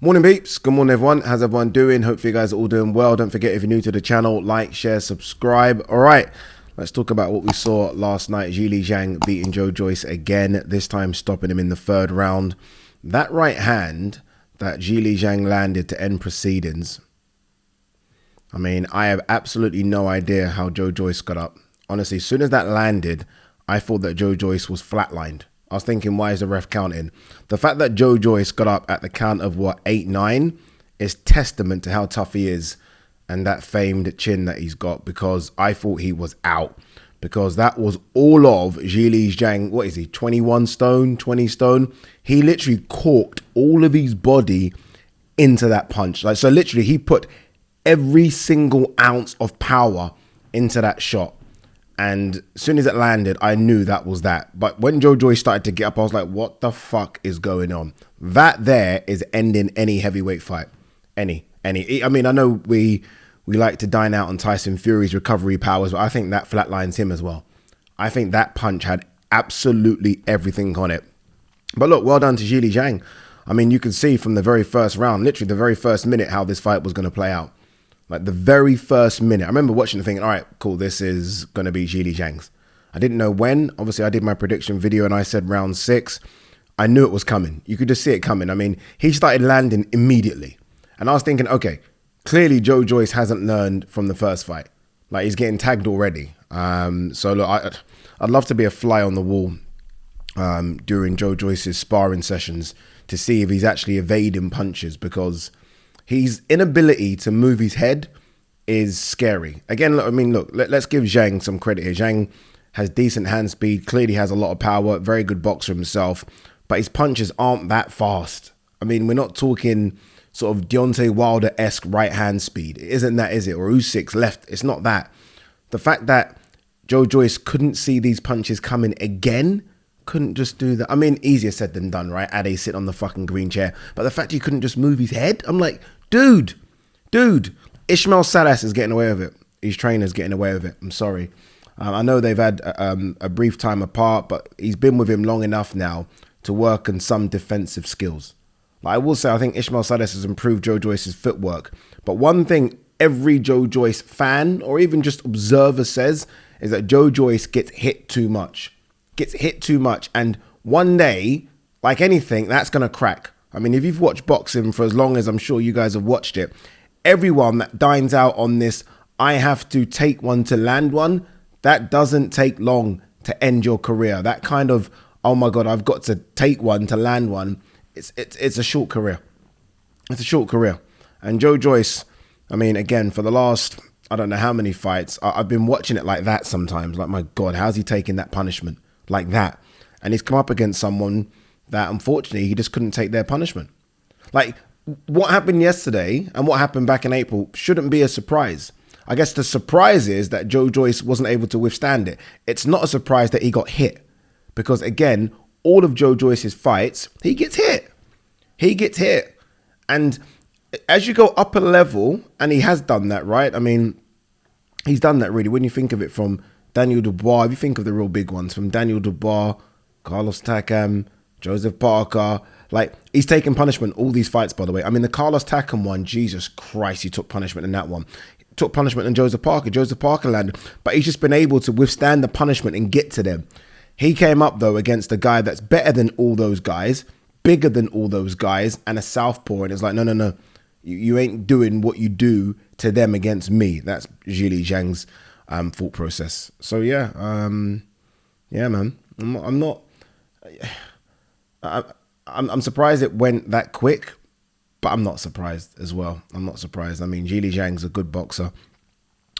Morning peeps, good morning everyone, how's everyone doing? Hopefully you guys are all doing well. Don't forget, if you're new to the channel, like, share, subscribe. Alright, let's talk about what we saw last night. Zhieli Zhang beating Joyce again, this time stopping him in the third round. That right hand that Zhieli Zhang landed to end proceedings, I mean, I have absolutely no idea how Joyce got up. Honestly, as soon as that landed, I thought that Joyce was flatlined. I was thinking, why is the ref counting? The fact that Joyce got up at the count of, what, 8-9 is testament to how tough he is and that famed chin that he's got, because I thought he was out. Because that was all of Zhieli Zhang, what is he, 21 stone, 20 stone? He literally corked all of his body into that punch. Like, so literally he put every single ounce of power into that shot. And as soon as it landed, I knew that was that. But when Joyce started to get up, I was like, what the fuck is going on? That there is ending any heavyweight fight. Any. I mean, I know we like to dine out on Tyson Fury's recovery powers, but I think that flatlines him as well. I think that punch had absolutely everything on it. But look, well done to Zhieli Zhang. I mean, you can see from the very first round, literally the very first minute, how this fight was going to play out. Like the very first minute, I remember watching and thinking, all right, cool, this is going to be Zhieli Zhang's. I didn't know when. Obviously, I did my prediction video and I said round 6. I knew it was coming. You could just see it coming. I mean, he started landing immediately. And I was thinking, okay, clearly Joyce hasn't learned from the first fight. Like, he's getting tagged already. So look, I'd love to be a fly on the wall during Joyce's sparring sessions to see if he's actually evading punches, because his inability to move his head is scary. Again, look, I mean, look, let's give Zhang some credit here. Zhang has decent hand speed, clearly has a lot of power, very good boxer himself, but his punches aren't that fast. I mean, we're not talking sort of Deontay Wilder-esque right hand speed. It isn't that, is it? Or Usyk's left. It's not that. The fact that Joyce couldn't see these punches coming again, couldn't just do that. I mean, easier said than done, right? Ade sit on the fucking green chair. But the fact he couldn't just move his head, I'm like, dude, Ismail Salas is getting away with it. His trainer's getting away with it. I'm sorry. I know they've had a brief time apart, but he's been with him long enough now to work on some defensive skills. Like, I will say, I think Ismail Salas has improved Joyce's footwork. But one thing every Joyce fan or even just observer says is that Joyce gets hit too much. And one day, like anything, that's going to crack. I mean, if you've watched boxing for as long as I'm sure you guys have watched it, everyone that dines out on this, I have to take one to land one, that doesn't take long to end your career. That kind of, oh my God, I've got to take one to land one. It's a short career. It's a short career. And Joyce, I mean, again, for the last, I don't know how many fights, I've been watching it like that sometimes. Like, my God, how's he taking that punishment like that? And he's come up against someone that, unfortunately, he just couldn't take their punishment. Like, what happened yesterday and what happened back in April shouldn't be a surprise. I guess the surprise is that Joyce wasn't able to withstand it. It's not a surprise that he got hit, because, again, all of Joyce's fights, he gets hit. He gets hit. And as you go up a level, and he has done that, right? I mean, he's done that really. When you think of it, from Daniel Dubois, if you think of the real big ones, from Daniel Dubois, Carlos Takam, Joseph Parker, like, he's taken punishment all these fights, by the way. I mean, the Carlos Takam one, Jesus Christ, he took punishment in that one. He took punishment in Joseph Parker. Joseph Parker landed, but he's just been able to withstand the punishment and get to them. He came up, though, against a guy that's better than all those guys, bigger than all those guys, and a southpaw, and it's like, no. You ain't doing what you do to them against me. That's Zhieli Zhang's thought process. So, yeah, man. I'm surprised it went that quick, but I'm not surprised as well. I'm not surprised. I mean, Zhieli Zhang's a good boxer.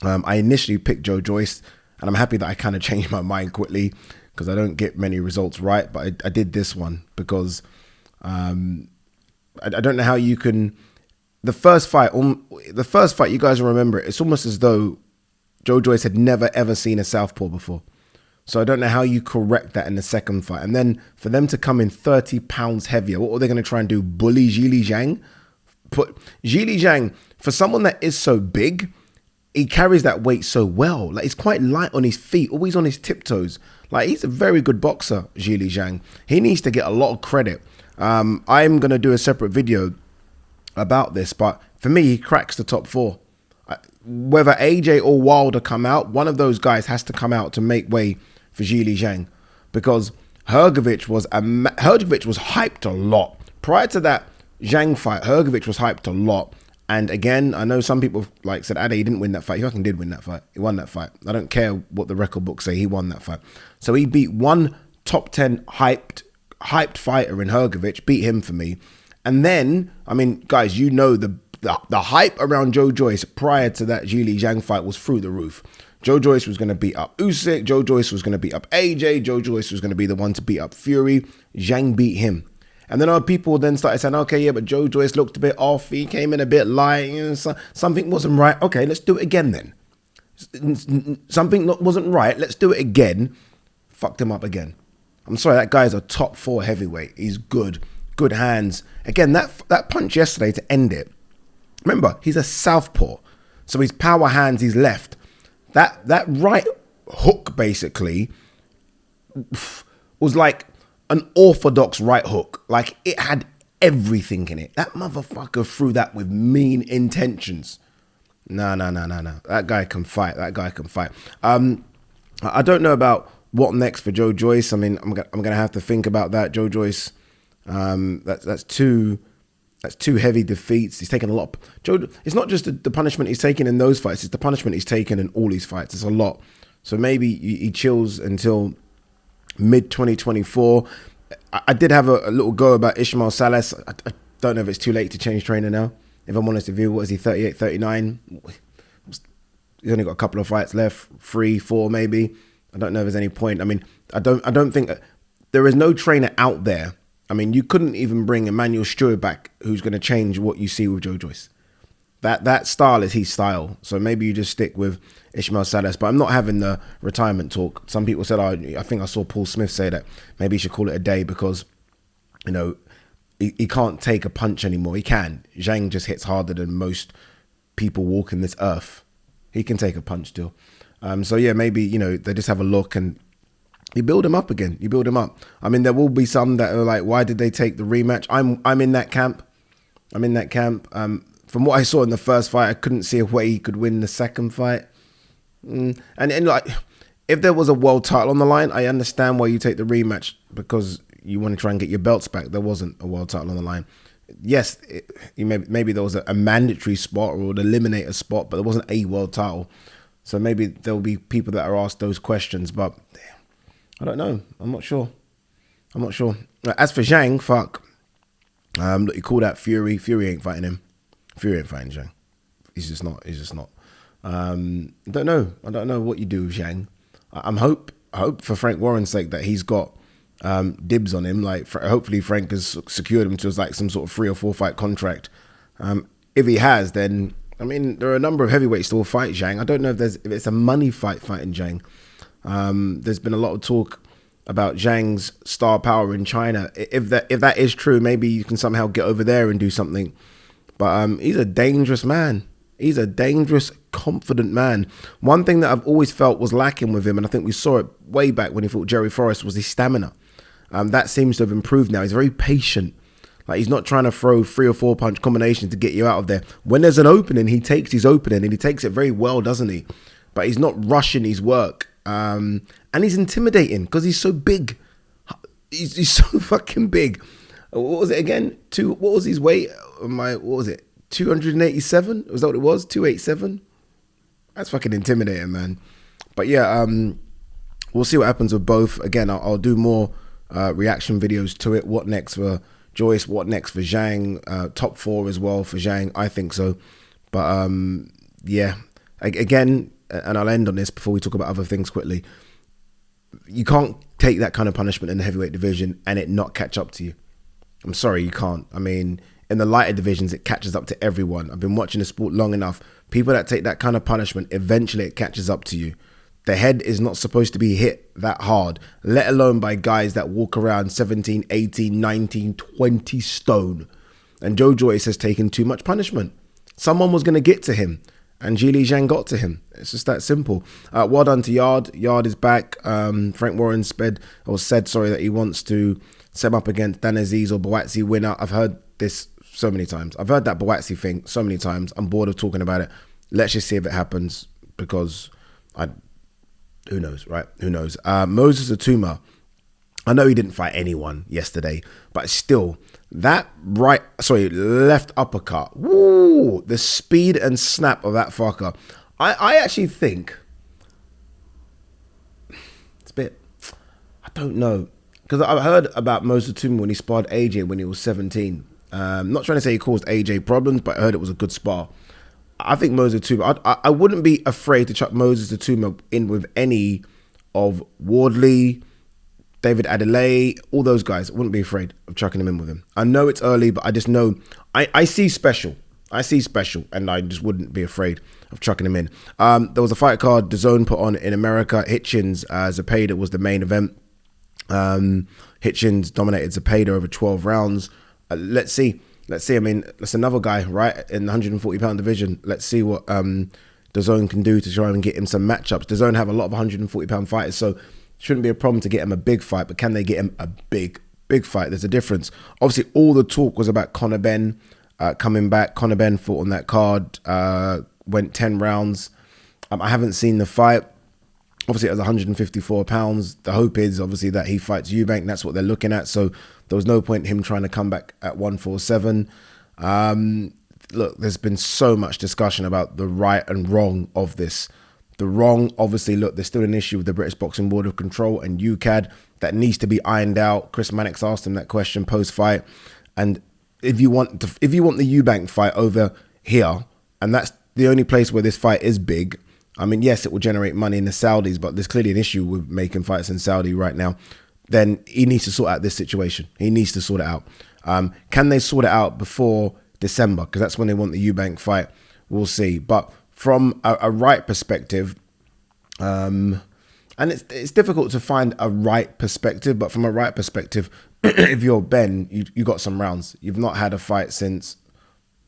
I initially picked Joyce, and I'm happy that I kind of changed my mind quickly, because I don't get many results right. But I did this one because I don't know how you can. The first fight, you guys will remember it. It's almost as though Joyce had never ever seen a southpaw before. So I don't know how you correct that in the second fight. And then for them to come in 30 pounds heavier, what are they going to try and do? Bully Zhieli Zhang? Put Zhieli Zhang, for someone that is so big, he carries that weight so well. Like, he's quite light on his feet, always on his tiptoes. Like, he's a very good boxer, Zhieli Zhang. He needs to get a lot of credit. I'm going to do a separate video about this, but for me, he cracks the top four. Whether AJ or Wilder come out, one of those guys has to come out to make way for Zhieli Zhang, because Hrgović was hyped a lot prior to that Zhang fight. Hrgović was hyped a lot, and again, I know some people like said, "Ade, he didn't win that fight." He fucking did win that fight. He won that fight. I don't care what the record books say. He won that fight. So he beat one top 10 hyped fighter in Hrgović, beat him for me, and then I mean, guys, you know the hype around Joe Joyce prior to that Zhieli Zhang fight was through the roof. Joe Joyce was going to beat up Usyk. Joe Joyce was going to beat up AJ. Joe Joyce was going to be the one to beat up Fury. Zhang beat him. And then other people then started saying, okay, yeah, but Joe Joyce looked a bit off. He came in a bit light. You know, something wasn't right. Okay, let's do it again then. Something wasn't right. Let's do it again. Fucked him up again. I'm sorry, that guy's a top 4 heavyweight. He's good. Good hands. Again, that punch yesterday to end it. Remember, he's a southpaw. So his power hands, he's left. That right hook basically was like an orthodox right hook. Like it had everything in it. That motherfucker threw that with mean intentions. No. That guy can fight. I don't know about what next for Joe Joyce. I mean, I'm gonna have to think about that. Joe Joyce, that's two heavy defeats. He's taken a lot. Joe, it's not just the punishment he's taken in those fights. It's the punishment he's taken in all these fights. It's a lot. So maybe he chills until mid-2024. I did have a little go about Ismail Salas. I don't know if it's too late to change trainer now. If I'm honest with you, what is he, 38, 39? He's only got a couple of fights left, 3, 4 maybe. I don't know if there's any point. I mean, I don't think there is no trainer out there. I mean, you couldn't even bring Emmanuel Stewart back, who's going to change what you see with Joe Joyce. That style is his style. So maybe you just stick with Ismail Salas. But I'm not having the retirement talk. Some people said, I think I saw Paul Smith say that maybe he should call it a day because, you know, he can't take a punch anymore. He can. Zhang just hits harder than most people walking this earth. He can take a punch still. So yeah, maybe, you know, they just have a look and you build him up again. You build him up. I mean, there will be some that are like, why did they take the rematch? I'm in that camp. From what I saw in the first fight, I couldn't see a way he could win the second fight. And like, if there was a world title on the line, I understand why you take the rematch because you want to try and get your belts back. There wasn't a world title on the line. Yes, maybe there was a mandatory spot or an eliminator spot, but there wasn't a world title. So maybe there'll be people that are asked those questions, but I don't know. I'm not sure. As for Zhang, fuck. Look, you call that Fury. Fury ain't fighting him. Fury ain't fighting Zhang. He's just not. I don't know what you do with Zhang. I hope for Frank Warren's sake that he's got dibs on him. Like, hopefully Frank has secured him to like some sort of 3 or 4 fight contract. If he has, then I mean there are a number of heavyweights that will fight Zhang. I don't know if it's a money fight fighting Zhang. There's been a lot of talk about Zhang's star power in China. If that is true, maybe you can somehow get over there and do something. But he's a dangerous man. He's a dangerous, confident man. One thing that I've always felt was lacking with him, and I think we saw it way back when he fought Jerry Forrest, was his stamina. That seems to have improved now. He's very patient. Like, he's not trying to throw 3 or 4 punch combinations to get you out of there. When there's an opening, he takes his opening, and he takes it very well, doesn't he? But he's not rushing his work. And he's intimidating because he's so big. He's so fucking big. What was it again? What was his weight? What was it? 287? Was that what it was? 287? That's fucking intimidating, man. But yeah, we'll see what happens with both. Again, I'll do more reaction videos to it. What next for Joyce? What next for Zhang? Top 4 as well for Zhang. I think so. But yeah, again, and I'll end on this before we talk about other things quickly. You can't take that kind of punishment in the heavyweight division and it not catch up to you. I'm sorry, you can't. I mean, in the lighter divisions, it catches up to everyone. I've been watching the sport long enough. People that take that kind of punishment, eventually it catches up to you. The head is not supposed to be hit that hard, let alone by guys that walk around 17, 18, 19, 20 stone. And Joe Joyce has taken too much punishment. Someone was going to get to him, and Zhieli Zhang got to him. It's just that simple. Well done to Yard. Yard is back. Frank Warren said that he wants to set him up against Dan Aziz or Boatsi winner. I've heard this so many times. I've heard that Boatsy thing so many times. I'm bored of talking about it. Let's just see if it happens, because who knows, right? Who knows? Moses Atuma, I know he didn't fight anyone yesterday, but still, that left uppercut, woo, the speed and snap of that fucker. I actually think it's a bit, I don't know, because I heard about Moses Atuma when he sparred AJ when he was 17. Not trying to say he caused AJ problems, but I heard it was a good spar. I think Moses Atuma, I wouldn't be afraid to chuck Moses Atuma in with any of Wardley, David Adeleye, all those guys. I wouldn't be afraid of chucking him in with him. I know it's early, but I just know I see special. I see special, and I just wouldn't be afraid of chucking him in. There was a fight card DAZN put on in America. Hitchens, Zepeda was the main event. Hitchens dominated Zepeda over 12 rounds. Let's see. I mean, that's another guy, right, in the 140-pound division. Let's see what DAZN can do to try and get him some matchups. DAZN have a lot of 140-pound fighters, so it shouldn't be a problem to get him a big fight, but can they get him a big fight? There's a difference. Obviously, all the talk was about Conor Benn coming back. Conor Benn fought on that card, went 10 rounds. I haven't seen the fight. Obviously, it was 154 pounds. The hope is, obviously, that he fights Eubank. That's what they're looking at. So there was no point in him trying to come back at 147. Look, there's been so much discussion about the right and wrong of this. The wrong, obviously, look, there's still an issue with the British Boxing Board of Control and UCAD that needs to be ironed out. Chris Mannix asked him that question post-fight. And if you want the Eubank fight over here, and that's the only place where this fight is big, I mean, yes, it will generate money in the Saudis, but there's clearly an issue with making fights in Saudi right now. Then he needs to sort out this situation. He needs to sort it out. Can they sort it out before December? Because that's when they want the Eubank fight. We'll see. But from a right perspective, and it's difficult to find a right perspective, but from a right perspective, if you're Ben, you got some rounds. You've not had a fight since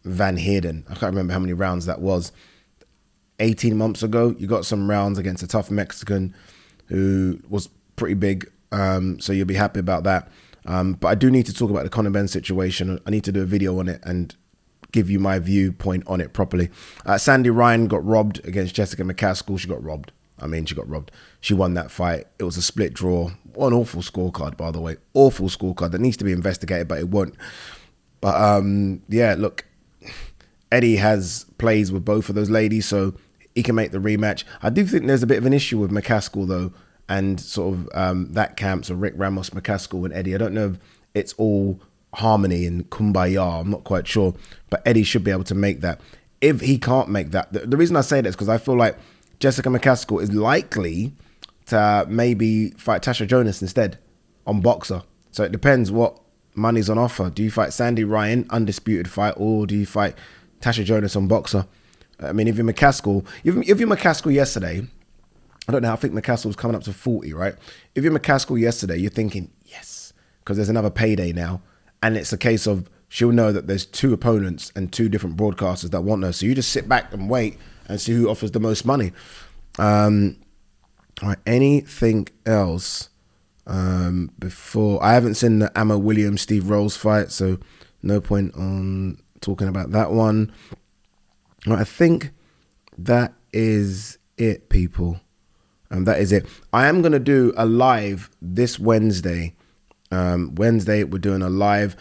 Van Heerden. I can't remember how many rounds that was. 18 months ago, you got some rounds against a tough Mexican who was pretty big. So you'll be happy about that. But I do need to talk about the Conor Benn situation. I need to do a video on it and give you my viewpoint on it properly. Sandy Ryan got robbed against Jessica McCaskill. She got robbed. I mean, she got robbed. She won that fight. It was a split draw. What an awful scorecard, by the way. Awful scorecard that needs to be investigated, but it won't. But yeah, look, Eddie has plays with both of those ladies, so he can make the rematch. I do think there's a bit of an issue with McCaskill, though, and sort of that camp, so Rick Ramos, McCaskill, and Eddie. I don't know if it's all harmony and kumbaya. I'm not quite sure, but Eddie should be able to make that. If he can't make that, the reason I say that is because I feel like Jessica McCaskill is likely to maybe fight Tasha Jonas instead on Boxer. So it depends what money's on offer. Do you fight Sandy Ryan, undisputed fight, or do you fight Tasha Jonas on Boxer? I mean, if you're McCaskill yesterday, I don't know, I think McCaskill was coming up to 40, right? If you're McCaskill yesterday, you're thinking, yes, because there's another payday now. And it's a case of she'll know that there's two opponents and two different broadcasters that want her. So you just sit back and wait and see who offers the most money. All right, anything else before? I haven't seen the Amma Williams Steve Rolls fight, so no point on talking about that one. All right, I think that is it, people. That is it. I am going to do a live this Wednesday. Wednesday, we're doing a live.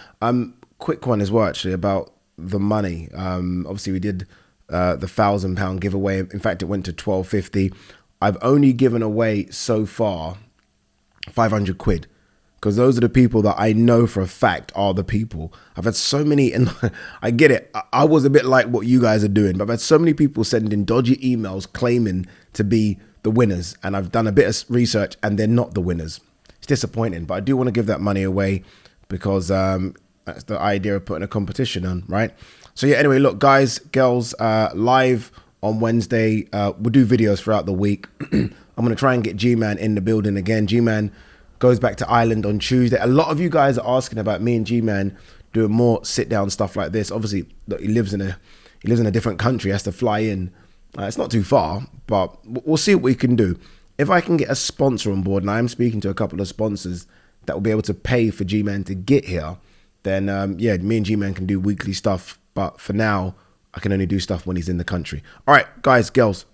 Quick one as well, actually, about the money. Obviously, we did the £1,000 giveaway. In fact, it went to £1,250. I've only given away so far 500 quid. Because those are the people that I know for a fact are the people. I've had so many, and I get it. I was a bit like what you guys are doing, but I've had so many people sending dodgy emails claiming to be the winners. And I've done a bit of research and they're not the winners. It's disappointing, but I do want to give that money away because that's the idea of putting a competition on, right? So yeah, anyway, look, guys, girls, live on Wednesday. We'll do videos throughout the week. I'm going to try and get G-Man in the building again. G-Man goes back to Ireland on Tuesday. A lot of you guys are asking about me and G-Man doing more sit-down stuff like this. Obviously, look, he lives in a different country. He has to fly in. It's not too far, but we'll see what we can do. If I can get a sponsor on board, and I am speaking to a couple of sponsors that will be able to pay for G-Man to get here, then yeah, me and G-Man can do weekly stuff. But for now, I can only do stuff when he's in the country. All right, guys, girls,